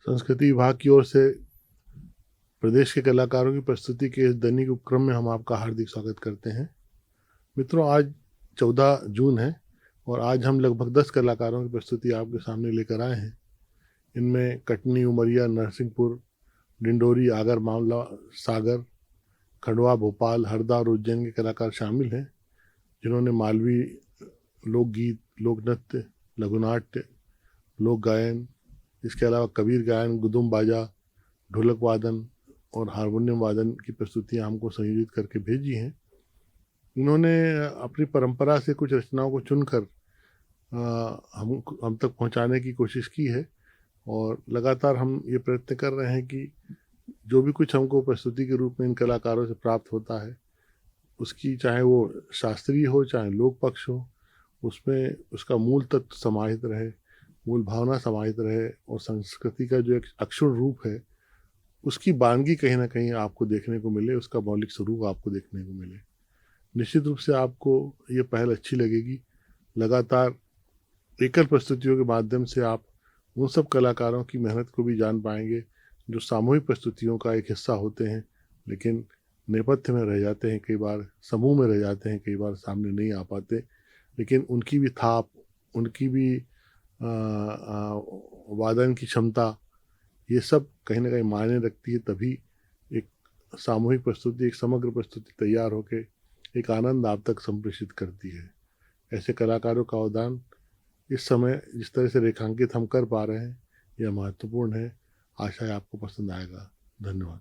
संस्कृति विभाग की ओर से प्रदेश के कलाकारों की प्रस्तुति के इस दैनिक उपक्रम में हम आपका हार्दिक स्वागत करते हैं। मित्रों, आज 14 जून है और आज हम लगभग 10 कलाकारों की प्रस्तुति आपके सामने लेकर आए हैं। इनमें कटनी, उमरिया, नरसिंहपुर, डिंडोरी, आगर मामला, सागर, खंडवा, भोपाल, हरदा और उज्जैन के कलाकार शामिल हैं, जिन्होंने मालवी लोकगीत, लोक नृत्य, लघु नाट्य, लोक गायन, इसके अलावा कबीर गायन, गुदुम बाजा, ढोलक वादन और हारमोनियम वादन की प्रस्तुतियां हमको संयोजित करके भेजी हैं। इन्होंने अपनी परंपरा से कुछ रचनाओं को चुनकर हम तक पहुंचाने की कोशिश की है और लगातार हम ये प्रयत्न कर रहे हैं कि जो भी कुछ हमको प्रस्तुति के रूप में इन कलाकारों से प्राप्त होता है, उसकी चाहे वो शास्त्रीय हो चाहे लोक पक्ष हो, उसमें उसका मूल तत्व समाहित रहे, मूल भावना समाहित रहे और संस्कृति का जो एक अक्षुण्ण रूप है उसकी बानगी कहीं ना कहीं आपको देखने को मिले, उसका मौलिक स्वरूप आपको देखने को मिले। निश्चित रूप से आपको ये पहल अच्छी लगेगी। लगातार एकल प्रस्तुतियों के माध्यम से आप उन सब कलाकारों की मेहनत को भी जान पाएंगे जो सामूहिक प्रस्तुतियों का एक हिस्सा होते हैं, लेकिन नेपथ्य में रह जाते हैं, कई बार समूह में रह जाते हैं, कई बार सामने नहीं आ पाते, लेकिन उनकी भी थाप, उनकी भी वादन की क्षमता, ये सब कहीं ना कहीं मायने रखती है। तभी एक सामूहिक प्रस्तुति, एक समग्र प्रस्तुति तैयार होकर एक आनंद आप तक संप्रेषित करती है। ऐसे कलाकारों का अवदान इस समय जिस तरह से रेखांकित हम कर पा रहे हैं, यह महत्वपूर्ण है। आशा है आपको पसंद आएगा। धन्यवाद।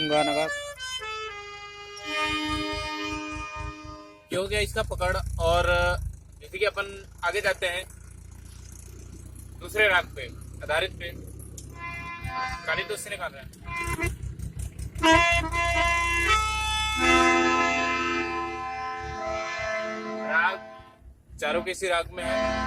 गाना का क्या हो गया इसका पकड़। और जैसे कि अपन आगे जाते हैं दूसरे राग पे आधारित पे काली दोस्ती निकाल रहे हैं। राग चारों किसी राग में है।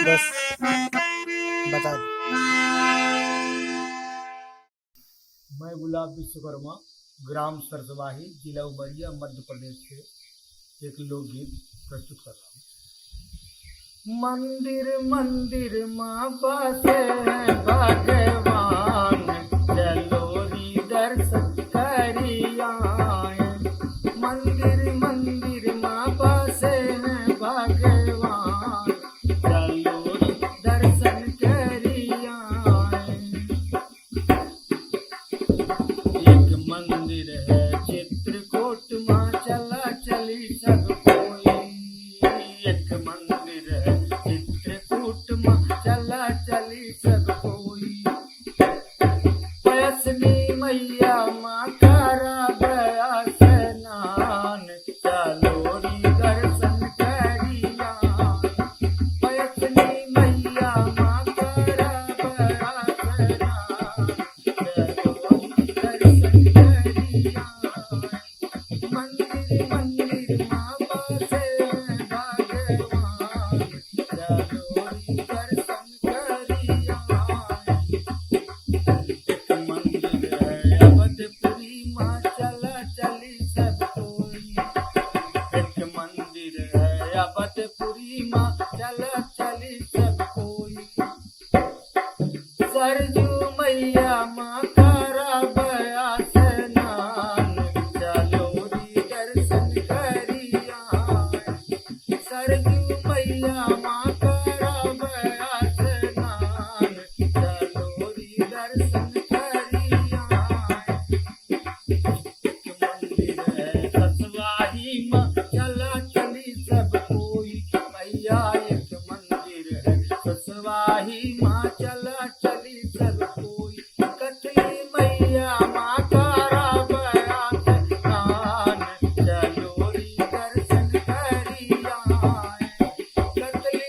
बस बता दो। मैं गुलाब विश्वकर्मा ग्राम सरसवाही जिला उमरिया मध्य प्रदेश से एक लोकगीत प्रस्तुत कर रहा हूँ। मंदिर मंदिर माँ बसे हैं भगवान, चलो री दर्शन करी आए। मंदिर मंदिर माँ बसे हैं भगवान, चलो री दर्शन करी आए। एक मंदिर है चित्रकूट माँ चला चली सब कोई। एक मंदिर है चित्रकूट माँ चला चली सब कोई। पैसनी मैया माँ करा गया स्नान, चलो री दर्शन करिया। पैसनी मैया माँ करा गया स्नान, चलो री दर्शन करिया। मंदिर मंदिर माँ बसे हैं भगवान, चलो री दर्शन करिया। एक मंदिर है अवधपुरी माँ चला चली सब कोई। एक मंदिर है अवधपुरी माँ चला चली सब कोई। सरजू मैया माँ करा गया स्नान, चलो री दर्शन करिया। सरजू मैया माँ करा गया स्नान, चलो री दर्शन करिया। एक मंदिर है ससवाही माँ चला चली सब कोई। मैया एक मंदिर है ससवाही माँ चला चली सब कोई। कथली मैया माँ करा गया स्नान, चलो री दर्शन करिया। कथली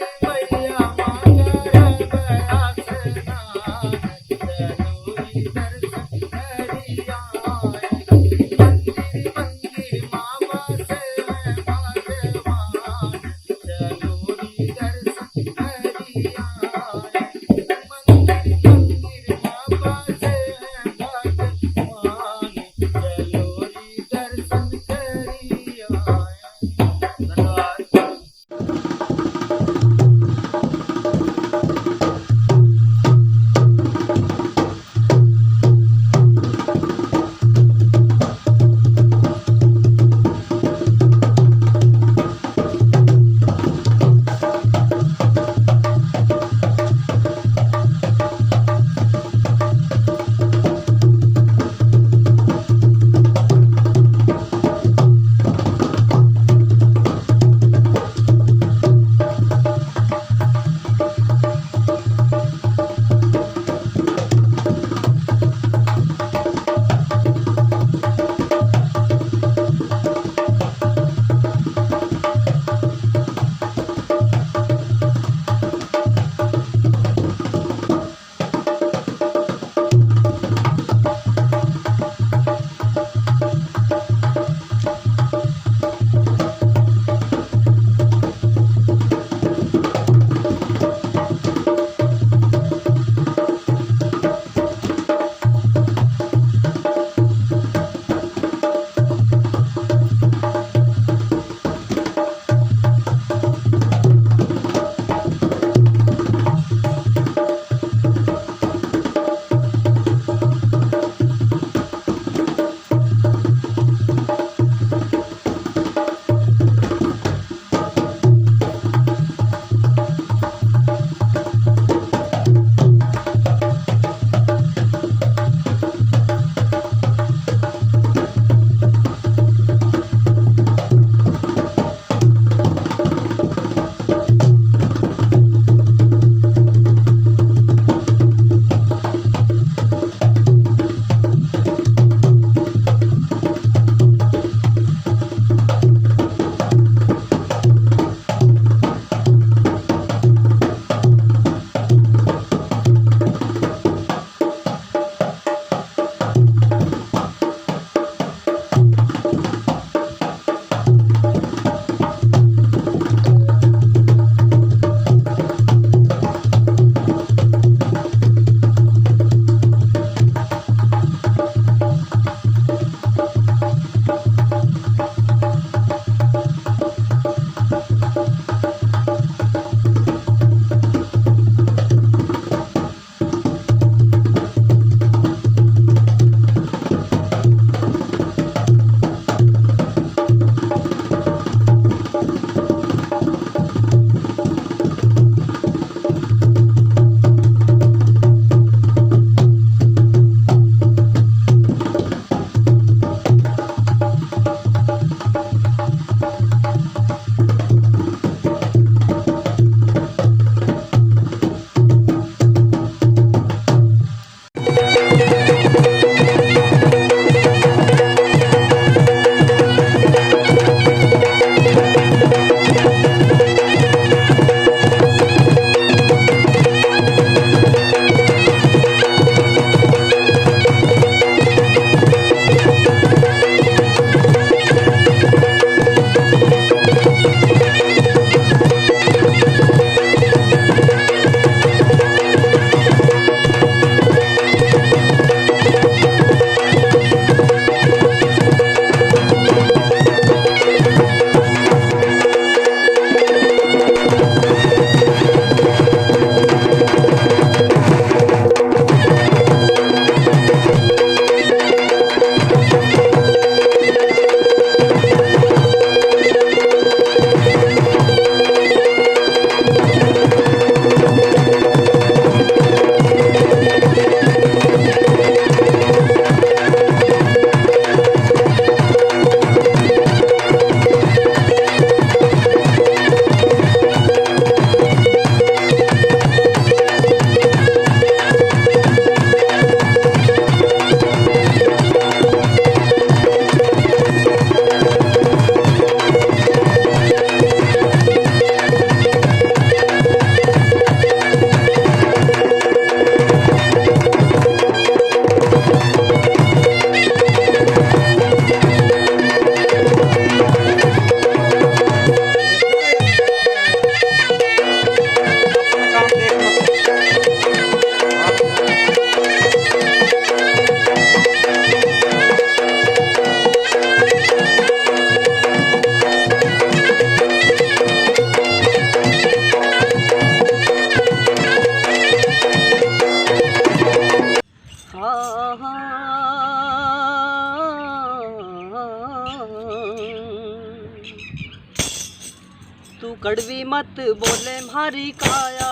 तू कड़वी मत बोले मारी काया,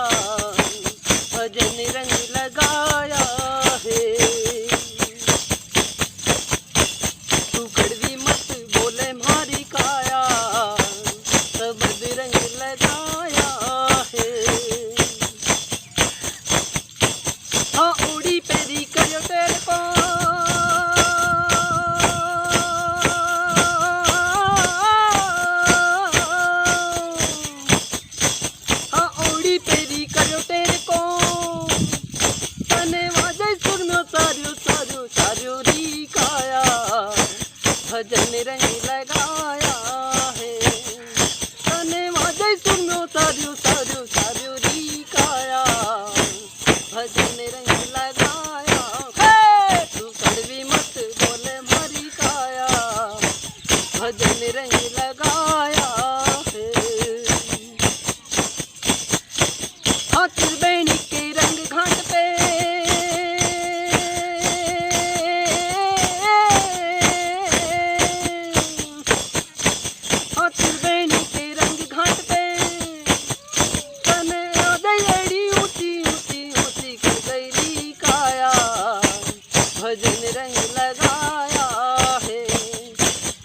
भजन रंग लगाया है। तू कड़वी मत बोले मारी काया, सबद रंग लगाया है। हाँ उड़ी पेरी करो तेरे को, भजन रंग लगाया है। तने वाजे सुनो सारू सारू सारू री काया, भजन रंग लगाया है। तू कड़वी मत बोले मारी काया, भजन रंग लगाया है। हाँ त्रिवेणी के रंग घाट पे, भजन रंग लगाया है।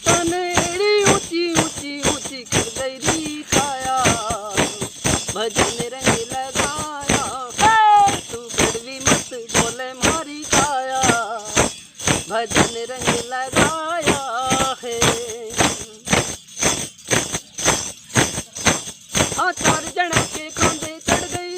तनेड़ी ऊंची ऊंची ऊंची कर गई काया, भजन रंग लगाया है। तू कड़वी मत बोले मारी काया, भजन रंग लगाया है। हाँ चार जना के खांदे चढ़ गई,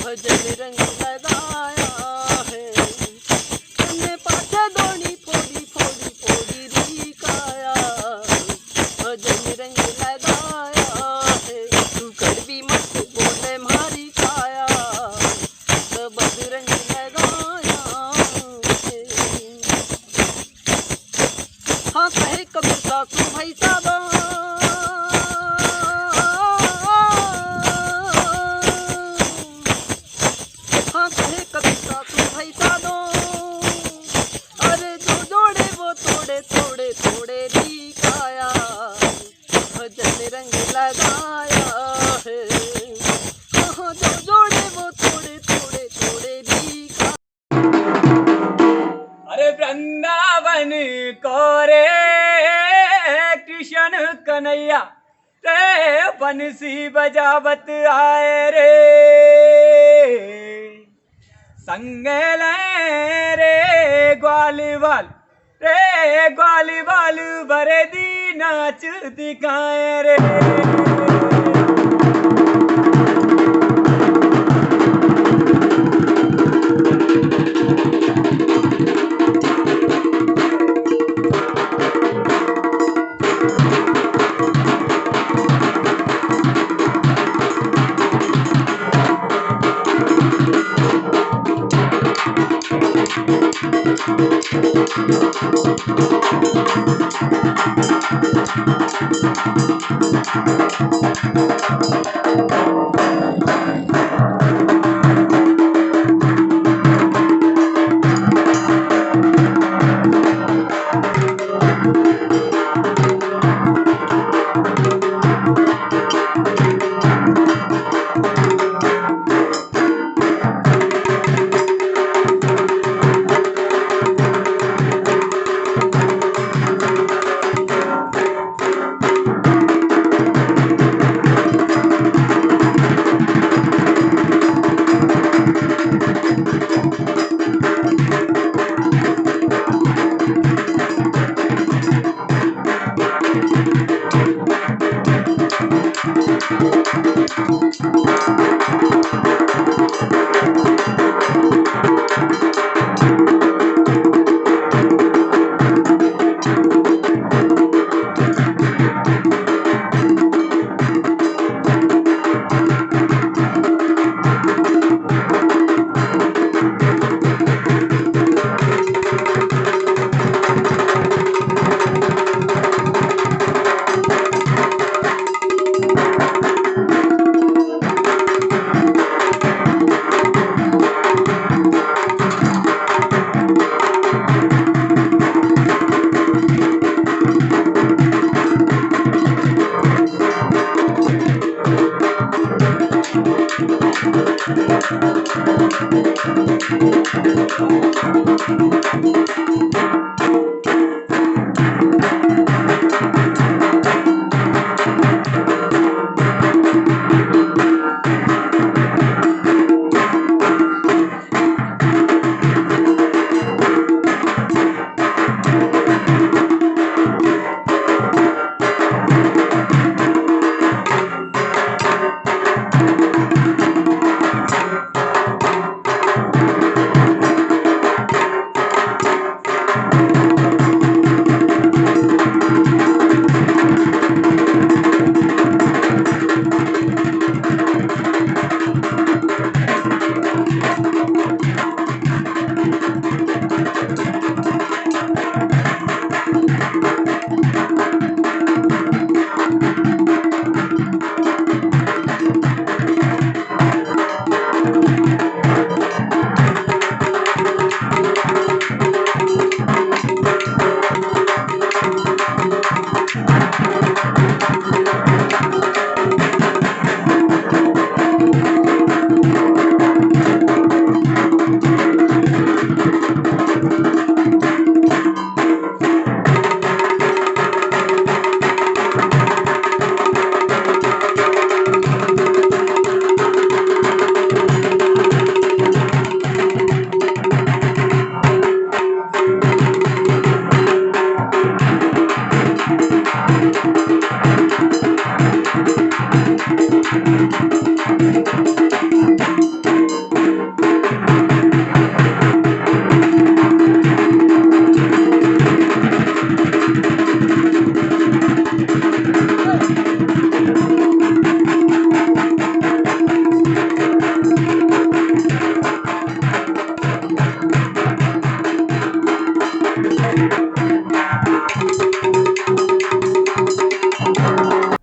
भजन रंग लगाया है। तन्ने पाछे दोनी फोड़ी फोड़ी फोड़ी री काया, भजन रंग लगाया है। तू कड़वी मत बोले मारी काया, सबद रंग लगाया है। हाँ कहे कबीर सासू भाई साहब, कभी सासू भाई साधो, अरे जो जोड़े वो तोड़े तोड़े तोड़े दी काया, भजन रंग लगाया है। हाँ जो जोड़े वो तोड़े तोड़े तोड़े दी काया। अरे वृंदावन को रे कृष्ण कन्हैया रे बंसी बजावत आए रे, संग रे ग्वालीवाल रे ग्वालीवाल भरे दी नाच दिखाए रे।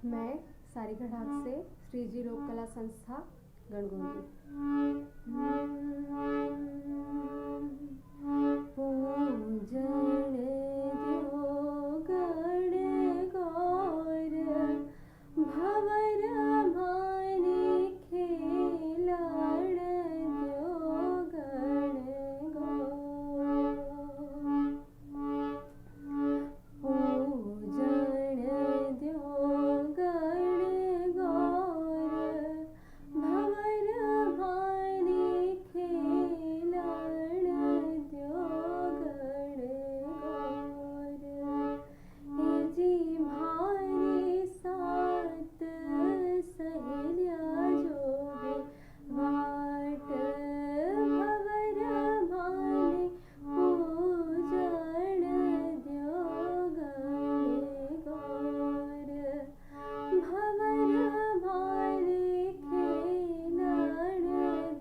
मैं सारिका ढाक से श्रीजी लोक कला संस्था गणगौरी। पूजन द्यो गण गौर भवर मानी खेलाड़ द्यो गण गौर। पूजन द्यो गण गौर भवर भानी खेलाड़ द्यो गण गौर। हे जी भारी सात सहेलिया जोगे वाट भवर भानी पूजन द्यो गण गौर भवर भानी खेलाड़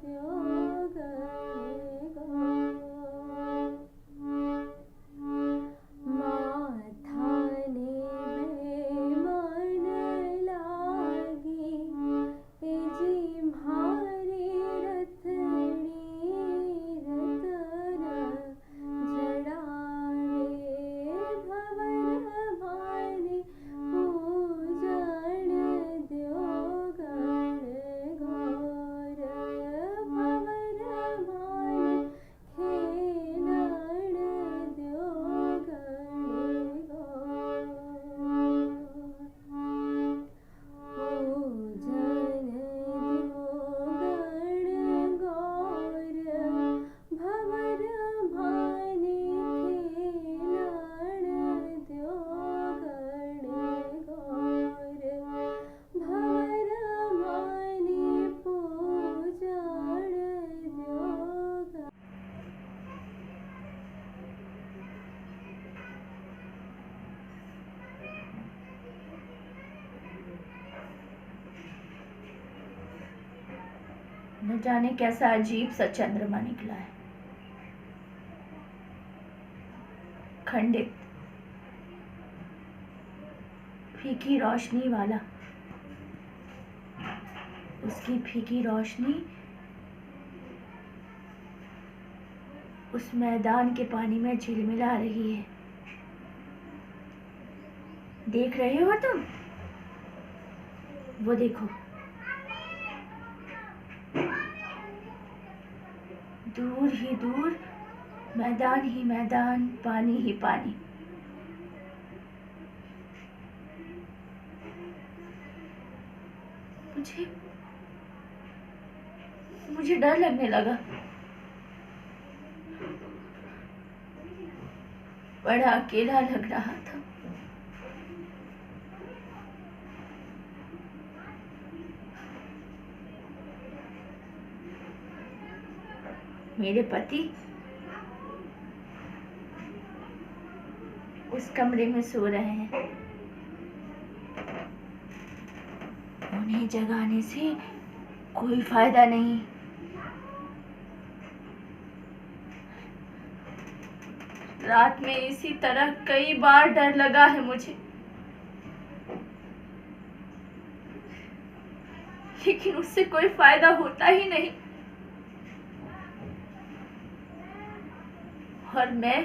द्यो गण गौर। माथाने बेमन लागी हे जी भारी रथड़ी रतन जड़ावे भवर भानी पूजन द्यो गण गौर भवर भानी खेलाड़ द्यो गण गौर। पूजन द्यो गण गौर भवर भानी खेलाड़ द्यो गण गौर भवर भानी पूजन द्यो गण। न जाने कैसा अजीब सा चंद्रमा निकला है, खंडित फीकी रोशनी वाला। उसकी फीकी रोशनी उस मैदान के पानी में झिलमिला रही है। देख रहे हो तुम? वो देखो, दूर ही दूर मैदान ही मैदान, पानी ही पानी। मुझे डर लगने लगा। बड़ा अकेला लग रहा था। मेरे पति उस कमरे में सो रहे हैं। उन्हें जगाने से कोई फायदा नहीं। रात में इसी तरह कई बार डर लगा है मुझे, लेकिन उससे कोई फायदा होता ही नहीं। और मैं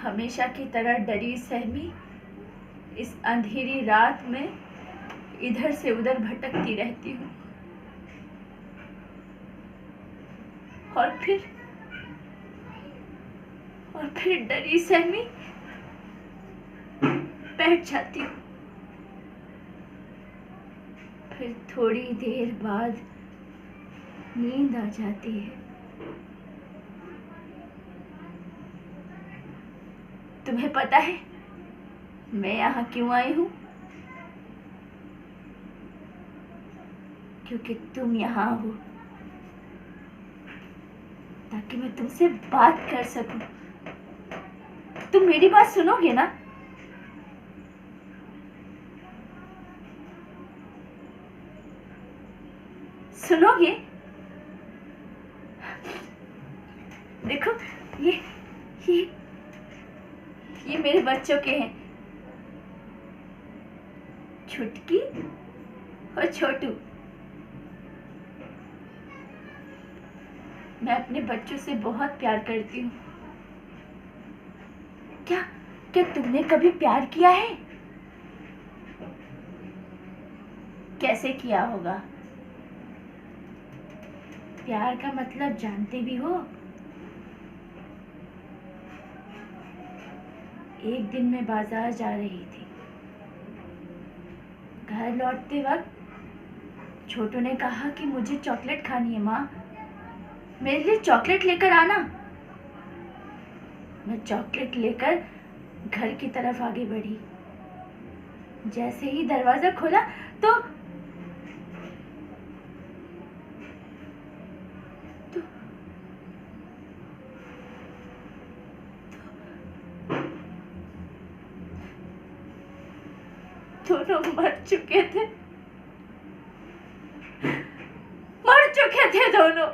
हमेशा की तरह डरी सहमी इस अंधेरी रात में इधर से उधर भटकती रहती हूँ। और फिर डरी सहमी बैठ जाती हूँ। फिर थोड़ी देर बाद नींद आ जाती है। तुम्हें पता है मैं यहाँ क्यों आई हूँ? क्योंकि तुम यहाँ हो, ताकि मैं तुमसे बात कर सकूं। तुम मेरी बात सुनोगे ना? सुनोगे? देखो, ये ये मेरे बच्चों के हैं, छुटकी और छोटू। मैं अपने बच्चों से बहुत प्यार करती हूँ। क्या तुमने कभी प्यार किया है? कैसे किया होगा? प्यार का मतलब जानते भी हो? एक दिन मैं बाजार जा रही थी। घर लौटते वक्त छोटू ने कहा कि मुझे चॉकलेट खानी है माँ, मेरे लिए चॉकलेट लेकर आना। मैं चॉकलेट लेकर घर की तरफ आगे बढ़ी। जैसे ही दरवाजा खोला तो दोनों मर चुके थे। मर चुके थे दोनों।